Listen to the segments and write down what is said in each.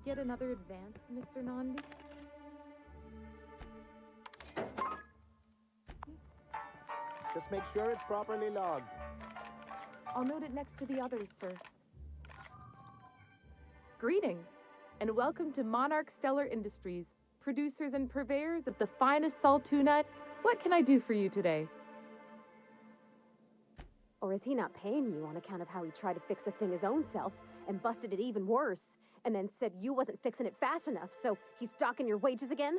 get another advance, Mr. Nandi? Just make sure it's properly logged. I'll note it next to the others, sir. Greetings, and welcome to Monarch Stellar Industries, producers and purveyors of the finest salt tuna. What can I do for you today? Or is he not paying you on account of how he tried to fix the thing his own self and busted it even worse, and then said you wasn't fixing it fast enough, so he's docking your wages again?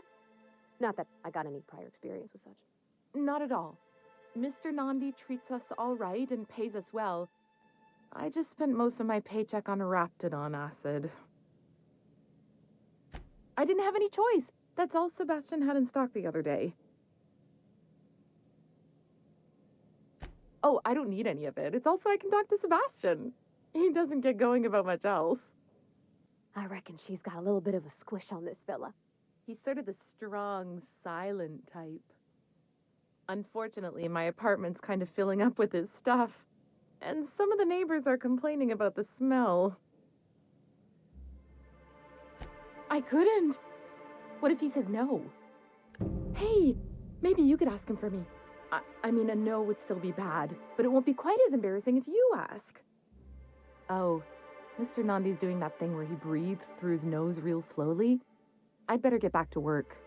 Not that I got any prior experience with such. Not at all. Mr. Nandi treats us all right and pays us well. I just spent most of my paycheck on Raptidon acid. I didn't have any choice. That's all Sebastian had in stock the other day. Oh, I don't need any of it. It's also I can talk to Sebastian. He doesn't get going about much else. I reckon she's got a little bit of a squish on this fella. He's sort of the strong, silent type. Unfortunately, my apartment's kind of filling up with his stuff, and some of the neighbors are complaining about the smell. I couldn't. What if he says no? Hey, maybe you could ask him for me. I mean, a no would still be bad, but it won't be quite as embarrassing if you ask. Oh, Mr. Nandi's doing that thing where he breathes through his nose real slowly. I'd better get back to work.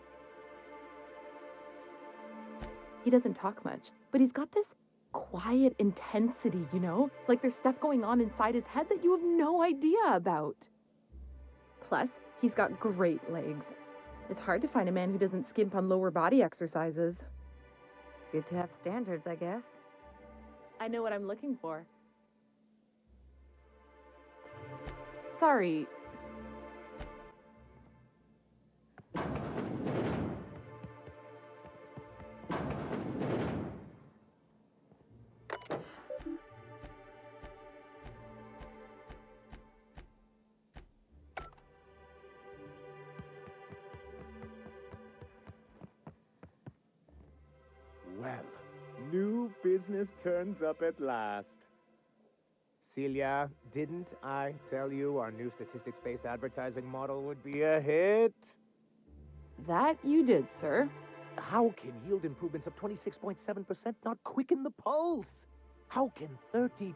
He doesn't talk much, but he's got this quiet intensity, you know? Like there's stuff going on inside his head that you have no idea about. Plus, he's got great legs. It's hard to find a man who doesn't skimp on lower body exercises. Good to have standards, I guess. I know what I'm looking for. Sorry. Well, new business turns up at last. Celia, didn't I tell you our new statistics-based advertising model would be a hit? That you did, sir. How can yield improvements of 26.7% not quicken the pulse? How can 32%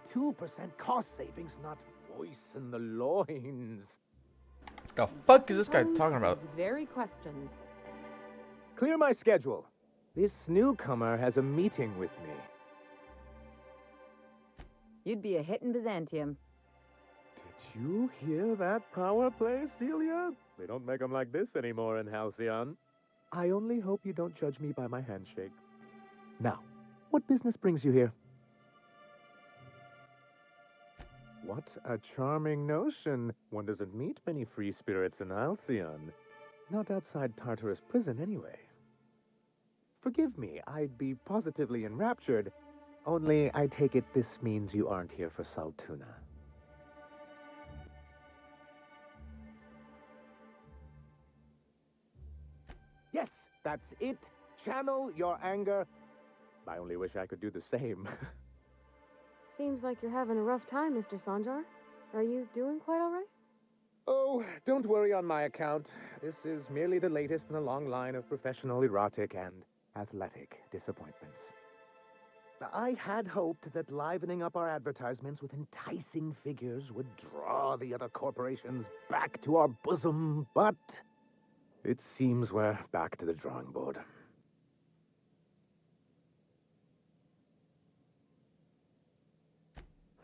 cost savings not moisten the loins? The fuck is this guy talking about? These very questions. Clear my schedule. This newcomer has a meeting with me. You'd be a hit in Byzantium. Did you hear that power play, Celia? They don't make them like this anymore in Halcyon. I only hope you don't judge me by my handshake. Now, what business brings you here? What a charming notion. One doesn't meet many free spirits in Halcyon. Not outside Tartarus prison, anyway. Forgive me, I'd be positively enraptured. Only, I take it this means you aren't here for Saltuna. Yes, that's it. Channel your anger. I only wish I could do the same. Seems like you're having a rough time, Mr. Sanjar. Are you doing quite all right? Oh, don't worry on my account. This is merely the latest in a long line of professional erotic and athletic disappointments. I had hoped that livening up our advertisements with enticing figures would draw the other corporations back to our bosom, but it seems we're back to the drawing board.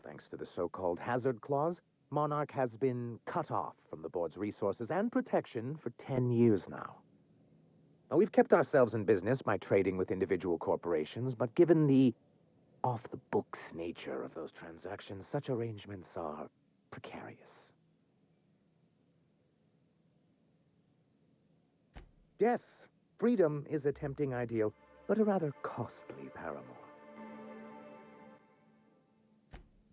Thanks to the so-called hazard clause, Monarch has been cut off from the board's resources and protection for 10 years now. Now, we've kept ourselves in business by trading with individual corporations, but given the off-the-books nature of those transactions, such arrangements are precarious. Yes, freedom is a tempting ideal, but a rather costly paramour.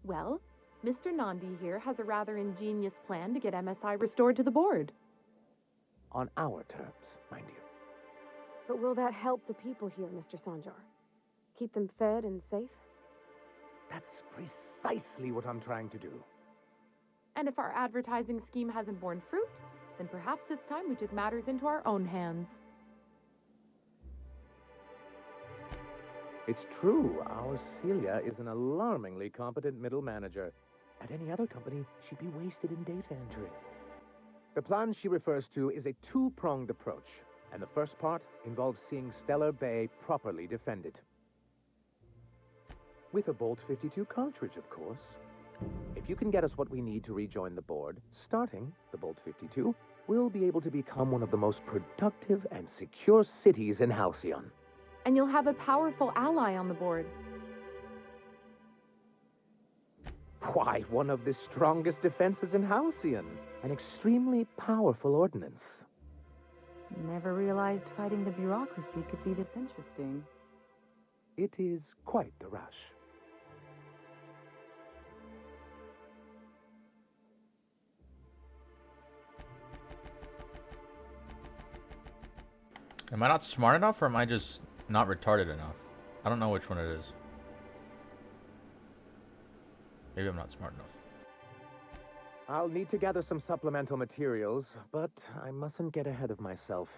Well, Mr. Nandi here has a rather ingenious plan to get MSI restored to the board. On our terms, mind you. But will that help the people here, Mr. Sanjar? Keep them fed and safe? That's precisely what I'm trying to do. And if our advertising scheme hasn't borne fruit, then perhaps it's time we took matters into our own hands. It's true, our Celia is an alarmingly competent middle manager. At any other company, she'd be wasted in data entry. The plan she refers to is a two-pronged approach, and the first part involves seeing Stellar Bay properly defended. With a Bolt 52 cartridge, of course. If you can get us what we need to rejoin the board, starting the Bolt 52, we'll be able to become one of the most productive and secure cities in Halcyon. And you'll have a powerful ally on the board. Why, one of the strongest defenses in Halcyon. An extremely powerful ordnance. Never realized fighting the bureaucracy could be this interesting. It is quite the rush. Am I not smart enough, or am I just not retarded enough? I don't know which one it is. Maybe I'm not smart enough. I'll need to gather some supplemental materials, but I mustn't get ahead of myself.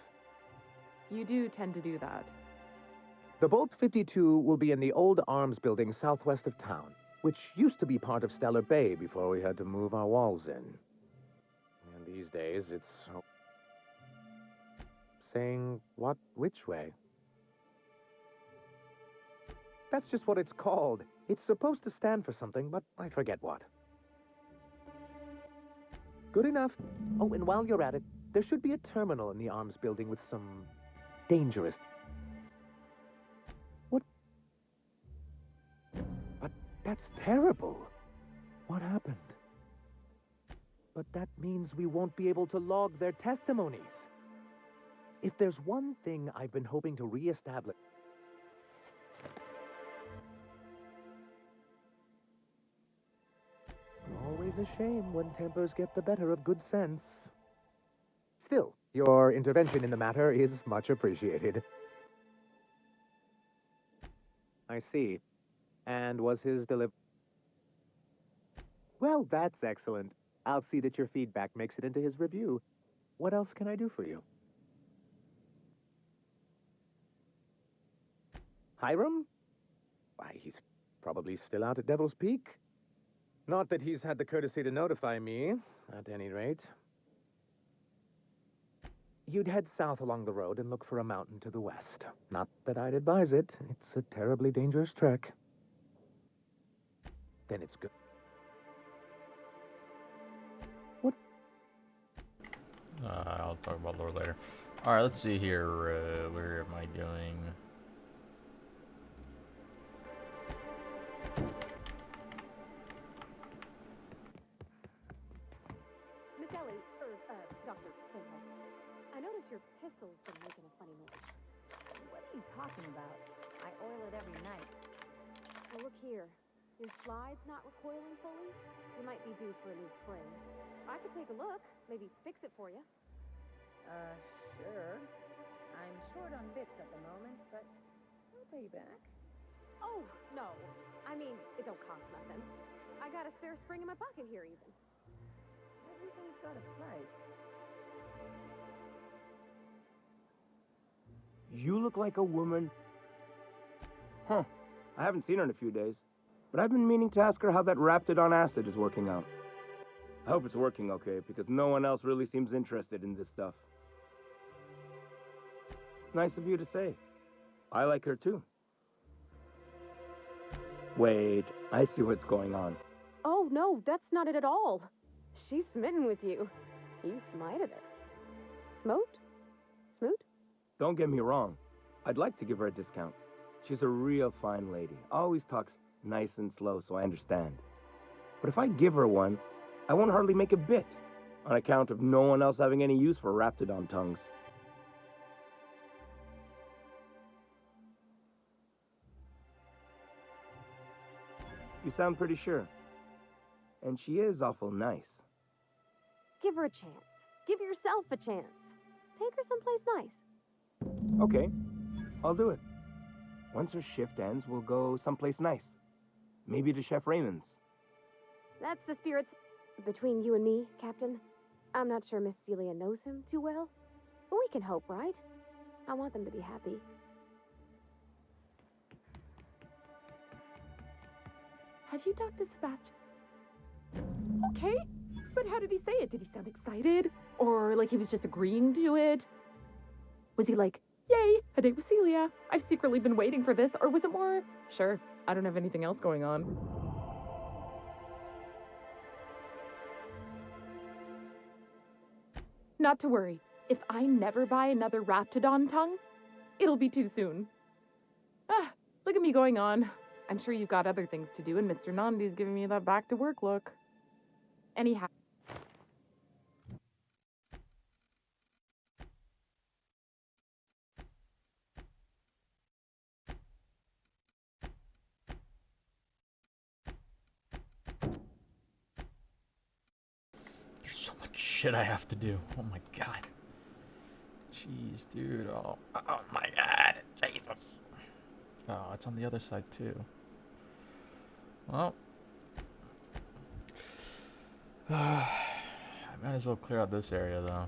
You do tend to do that. The Bolt 52 will be in the old arms building southwest of town, which used to be part of Stellar Bay before we had to move our walls in. And these days, it's... saying what, which way? That's just what it's called. It's supposed to stand for something, but I forget what. Good enough. Oh, and while you're at it, there should be a terminal in the arms building with some dangerous... What? But that's terrible. What happened? But that means we won't be able to log their testimonies. If there's one thing I've been hoping to reestablish... Always a shame when tempers get the better of good sense. Still, your intervention in the matter is much appreciated. I see. And was his Well, that's excellent. I'll see that your feedback makes it into his review. What else can I do for you? Hiram? Why, he's probably still out at Devil's Peak. Not that he's had the courtesy to notify me, at any rate. You'd head south along the road and look for a mountain to the west. Not that I'd advise it. It's a terribly dangerous trek. Then it's good. What? I'll talk about lore later. Alright, let's see here. Where am I doing? Miss Ellie, Dr. Finlay, I noticed your pistol's been making a funny noise. What are you talking about? I oil it every night. So look here. Your slide's not recoiling fully? You might be due for a new spring. I could take a look, maybe fix it for you. Sure. I'm short on bits at the moment, but I'll pay you back. Oh, no. I mean, it don't cost nothing. I got a spare spring in my pocket here, even. Everything's got a price. You look like a woman. Huh. I haven't seen her in a few days. But I've been meaning to ask her how that Raptidon acid is working out. I hope it's working okay, because no one else really seems interested in this stuff. Nice of you to say. I like her too. Wait, I see what's going on. Oh, no, that's not it at all. She's smitten with you. You smited her. Smote? Smoot? Don't get me wrong. I'd like to give her a discount. She's a real fine lady. Always talks nice and slow, so I understand. But if I give her one, I won't hardly make a bit, on account of no one else having any use for Raptidon tongues. You sound pretty sure. And she is awful nice. Give her a chance. Give yourself a chance. Take her someplace nice. Okay, I'll do it. Once her shift ends, we'll go someplace nice. Maybe to Chef Raymond's. That's the spirits. Between you and me, Captain, I'm not sure Miss Celia knows him too well, but we can hope, right? I want them to be happy. Have you talked to Sebastian? Okay, but how did he say it? Did he sound excited? Or like he was just agreeing to it? Was he like, yay, a date with Celia? I've secretly been waiting for this. Or was it more, sure, I don't have anything else going on? Not to worry. If I never buy another Raptidon tongue, it'll be too soon. Ah, look at me going on. I'm sure you've got other things to do, and Mr. Nandi's giving me that back to work look. Anyhow. There's so much shit I have to do. Oh my god. Jeez, dude. Oh my god. Jesus. Oh, it's on the other side too. Well. I might as well clear out this area though.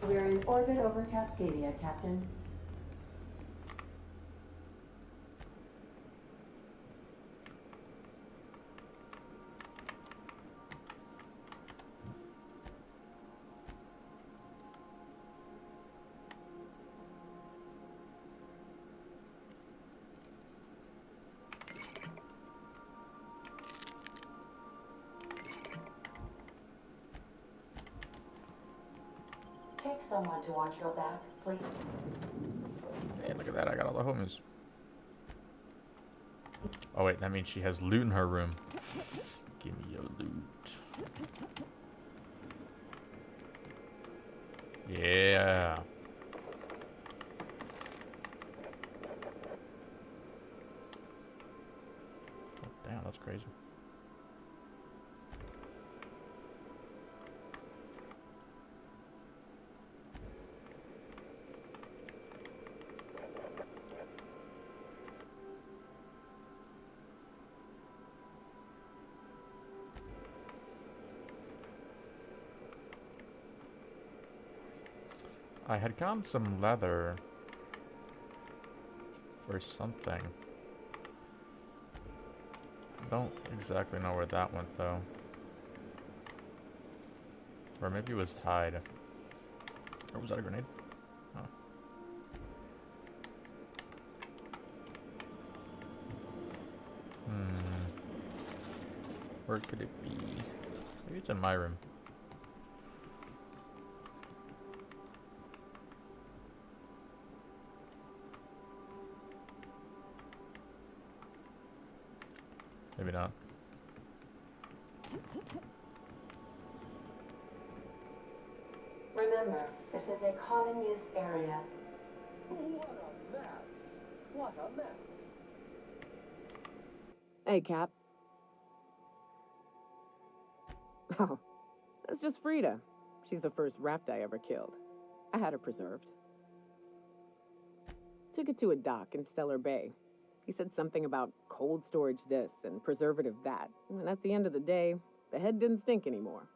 We're in orbit over Cascadia, Captain. Take someone to watch your back, please. Hey, look at that. I got all the homies. Oh wait, that means she has loot in her room. Give me your loot. Yeah. Oh, damn, that's crazy. I had gotten some leather for something. I don't exactly know where that went though. Or maybe it was hide. Or was that a grenade? Oh. Where could it be? Maybe it's in my room. Maybe not. Remember, this is a common use area. What a mess! What a mess! Hey, Cap. Oh, that's just Frida. She's the first rapt I ever killed. I had her preserved. Took it to a dock in Stellar Bay. He said something about cold storage this and preservative that. And at the end of the day, the head didn't stink anymore.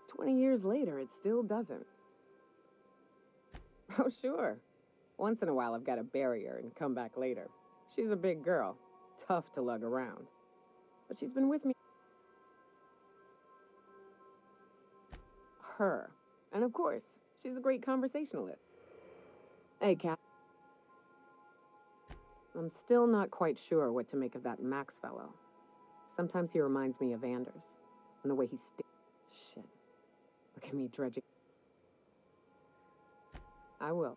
20 years later, it still doesn't. Oh, sure. Once in a while, I've got to bury her and come back later. She's a big girl. Tough to lug around. But she's been with me. Her. And of course, she's a great conversationalist. Hey, Cap. I'm still not quite sure what to make of that Max fellow. Sometimes he reminds me of Anders. And the way he Shit. Look at me dredging. I will.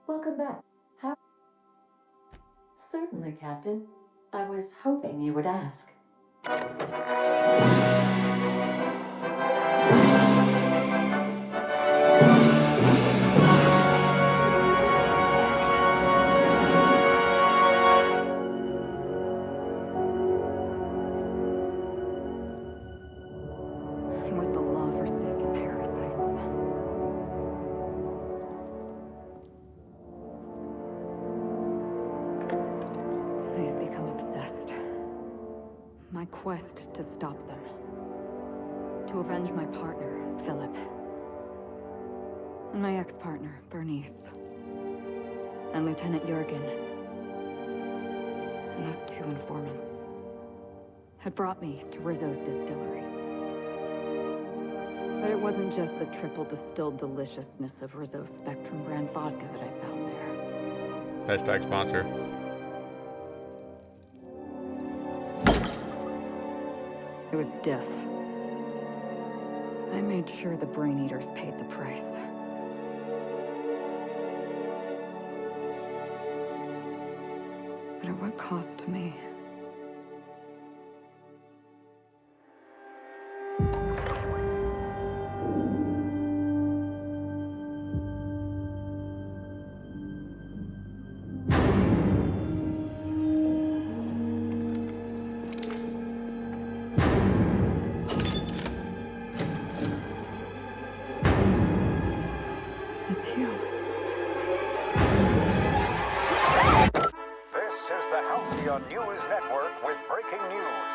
Welcome back. How? Certainly, Captain. I was hoping you would ask. quest to stop them. To avenge my partner, Philip. And my ex-partner, Bernice. And Lieutenant Jurgen. And those two informants had brought me to Rizzo's distillery. But it wasn't just the triple distilled deliciousness of Rizzo's Spectrum brand vodka that I found there. Hashtag sponsor. It was death. I made sure the Brain Eaters paid the price. But at what cost to me? It's you. This is the Halcyon News Network with breaking news.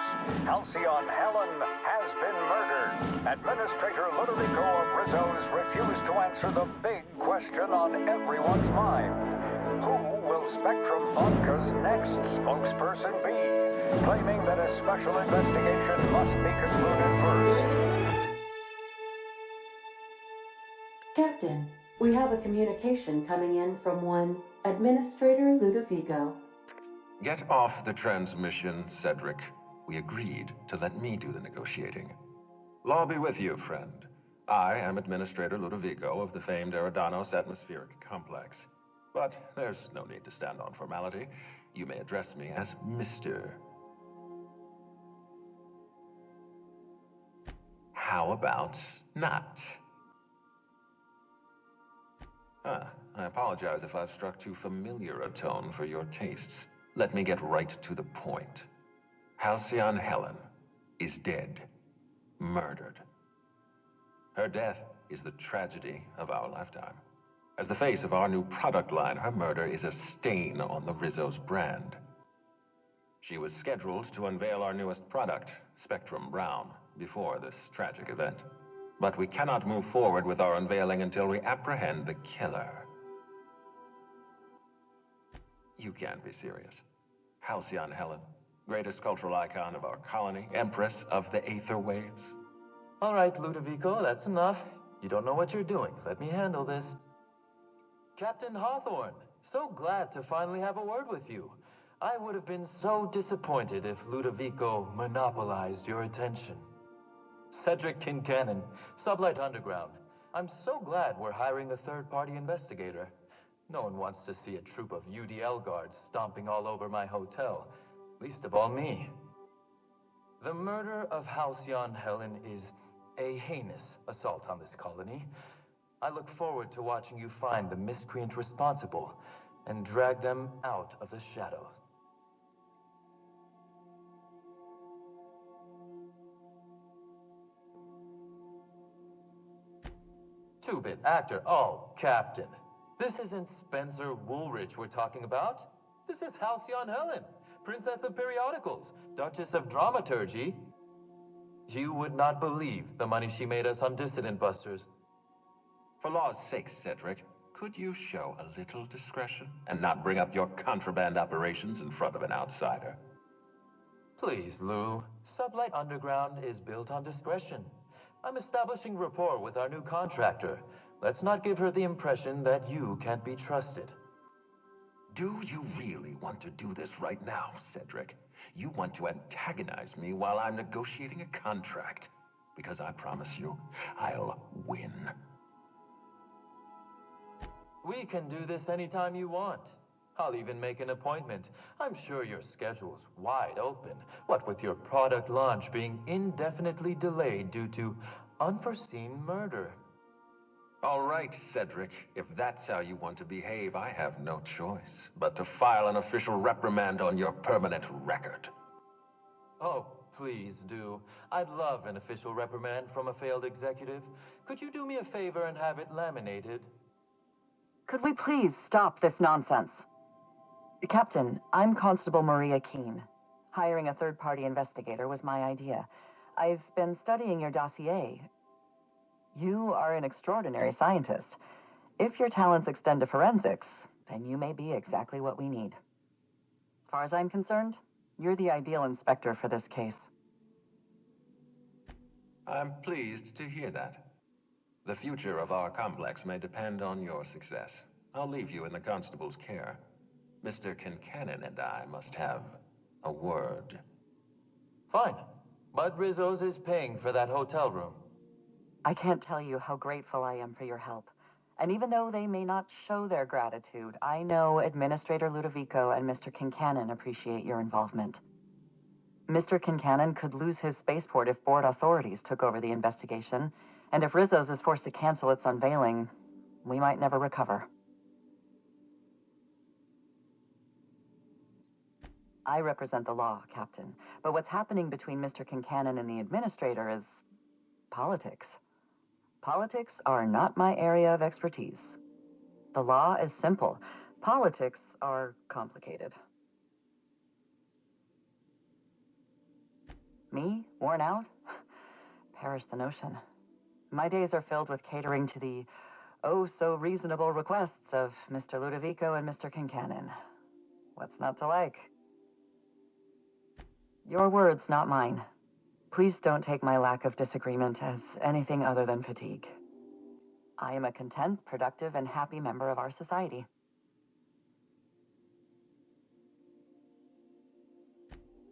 Halcyon Helen has been murdered. Administrator Ludovico of Rizzo's refused to answer the big question on everyone's mind. Who will Spectrum Vodka's next spokesperson be? Claiming that a special investigation must be concluded first. Captain, we have a communication coming in from one Administrator Ludovico. Get off the transmission, Cedric. We agreed to let me do the negotiating. Law be with you, friend. I am Administrator Ludovico of the famed Eridanos Atmospheric Complex. But there's no need to stand on formality. You may address me as Mr. How about not? I apologize if I've struck too familiar a tone for your tastes. Let me get right to the point. Halcyon Helen is dead. Murdered. Her death is the tragedy of our lifetime. As the face of our new product line, her murder is a stain on the Rizzo's brand. She was scheduled to unveil our newest product, Spectrum Brown, before this tragic event. But we cannot move forward with our unveiling until we apprehend the killer. You can't be serious. Halcyon Helen, greatest cultural icon of our colony, empress of the Aether Waves. All right, Ludovico, that's enough. You don't know what you're doing. Let me handle this. Captain Hawthorne, so glad to finally have a word with you. I would have been so disappointed if Ludovico monopolized your attention. Cedric Kincannon, Sublight Underground. I'm so glad we're hiring a third-party investigator. No one wants to see a troop of UDL guards stomping all over my hotel, least of all me. The murder of Halcyon Helen is a heinous assault on this colony. I look forward to watching you find the miscreant responsible and drag them out of the shadows. Two-bit actor. Oh, Captain. This isn't Spencer Woolrich we're talking about. This is Halcyon Helen, Princess of Periodicals, Duchess of Dramaturgy. You would not believe the money she made us on Dissident Busters. For law's sake, Cedric, could you show a little discretion and not bring up your contraband operations in front of an outsider? Please, Lou. Sublight Underground is built on discretion. I'm establishing rapport with our new contractor. Let's not give her the impression that you can't be trusted. Do you really want to do this right now, Cedric? You want to antagonize me while I'm negotiating a contract? Because I promise you, I'll win. We can do this anytime you want. I'll even make an appointment. I'm sure your schedule's wide open. What with your product launch being indefinitely delayed due to unforeseen murder. All right, Cedric. If that's how you want to behave, I have no choice but to file an official reprimand on your permanent record. Oh, please do. I'd love an official reprimand from a failed executive. Could you do me a favor and have it laminated? Could we please stop this nonsense? Captain, I'm Constable Maria Keene. Hiring a third-party investigator was my idea. I've been studying your dossier. You are an extraordinary scientist. If your talents extend to forensics, then you may be exactly what we need. As far as I'm concerned, you're the ideal inspector for this case. I'm pleased to hear that. The future of our complex may depend on your success. I'll leave you in the constable's care. Mr. Kincannon and I must have a word. Fine. But Rizzo's is paying for that hotel room. I can't tell you how grateful I am for your help. And even though they may not show their gratitude, I know Administrator Ludovico and Mr. Kincannon appreciate your involvement. Mr. Kincannon could lose his spaceport if board authorities took over the investigation, and if Rizzo's is forced to cancel its unveiling, we might never recover. I represent the law, Captain, but what's happening between Mr. Kincannon and the Administrator is politics. Politics are not my area of expertise. The law is simple. Politics are complicated. Me? Worn out? Perish the notion. My days are filled with catering to the oh-so-reasonable requests of Mr. Ludovico and Mr. Kincannon. What's not to like? Your words, not mine. Please don't take my lack of disagreement as anything other than fatigue. I am a content, productive, and happy member of our society.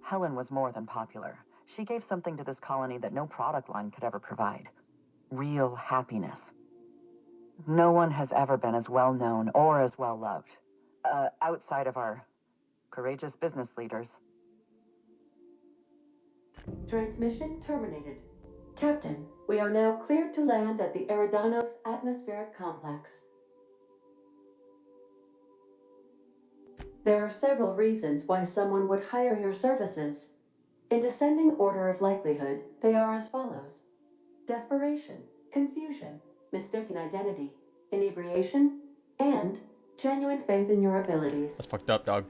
Helen was more than popular. She gave something to this colony that no product line could ever provide. Real happiness. No one has ever been as well known or as well loved. Outside of our courageous business leaders. Transmission terminated. Captain, we are now cleared to land at the Eridanos Atmospheric Complex. There are several reasons why someone would hire your services. In descending order of likelihood, they are as follows: desperation, confusion, mistaken identity, inebriation, and genuine faith in your abilities. That's fucked up, dog.